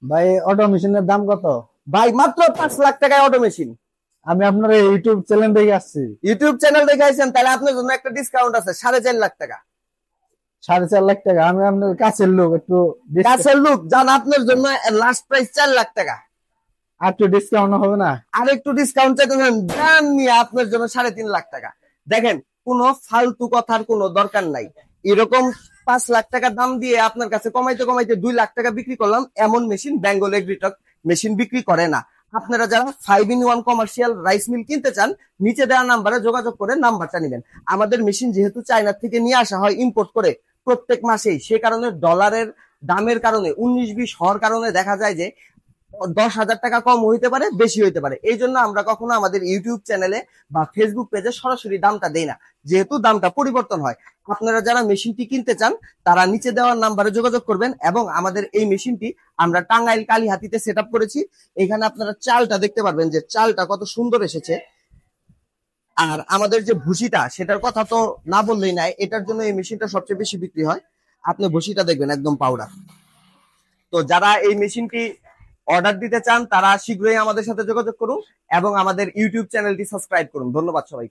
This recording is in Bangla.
ভাই অটো মেশিনের দাম কত? ভাই মাত্র 5 লাখ টাকায় অটো মেশিন। আমি আপনার ইউটিউব চ্যানেল দেখে আসছি। ইউটিউব চ্যানেল দেখাইছেন, তাহলে আপনার জন্য একটা ডিসকাউন্ট আছে 4.5 লাখ টাকা। 4.5 লাখ টাকা? আমি আপনার কাছের লোক, একটু কাছের লোক জান, আপনার জন্য লাস্ট প্রাইস 4 লাখ টাকা। আর একটু ডিসকাউন্ট হবে না? আর একটু ডিসকাউন্ট চাইতে দাম নিয়ে আপনার জন্য 3.5 লাখ টাকা। দেখেন, কোনো ফালতু কথার কোনো দরকার নাই। এরকম 5 লাখ টাকা দাম দিয়ে আপনার কাছে কমাইতে কমাইতে 2 লাখ টাকা বিক্রি করলাম, এমন মেশিন বেঙ্গল এগ্রিটক মেশিন বিক্রি করে না। আপনারা যারা 5-in-1 কমার্শিয়াল রাইস মিল কিনতে চান, নিচে দেওয়া নাম্বারে যোগাযোগ করে নাম্বারটা নেবেন। আমাদের মেশিন যেহেতু চায়না থেকে নিয়ে আসা হয় ইম্পোর্ট করে প্রত্যেক মাসেই, সে কারণে ডলারের দামের কারণে 19-20 হওয়ার কারণে দেখা যায় যে 10,000 টাকা কম হইতে পারে, বেশি হইতে পারে। এই জন্য আমরা কখনো আমাদের ইউটিউব চ্যানেলে বা ফেসবুক পেজে সরাসরি দামটা দেই না, যেহেতু দামটা পরিবর্তন হয়। আপনারা যারা মেশিনটি কিনতে চান তারা নিচে দেওয়ার নাম্বারে যোগাযোগ করবেন। এবং আমাদের এই মেশিনটি আমরা টাঙ্গাইল কালীহাতিতে সেট আপ করেছি। এখানে আপনারা চালটা দেখতে পারবেন যে চালটা কত সুন্দর এসেছে। আর আমাদের যে ভুসিটা, সেটার কথা তো না বললেই নাই, এটার জন্য এই মেশিনটা সবচেয়ে বেশি বিক্রি হয়। আপনি ভুসিটা দেখবেন একদম পাউডার। তো যারা এই মেশিনটি অর্ডার দিতে চান তারা শীঘ্রই আমাদের সাথে যোগাযোগ করুন এবং আমাদের ইউটিউব চ্যানেলটি সাবস্ক্রাইব করুন। ধন্যবাদ সবাই।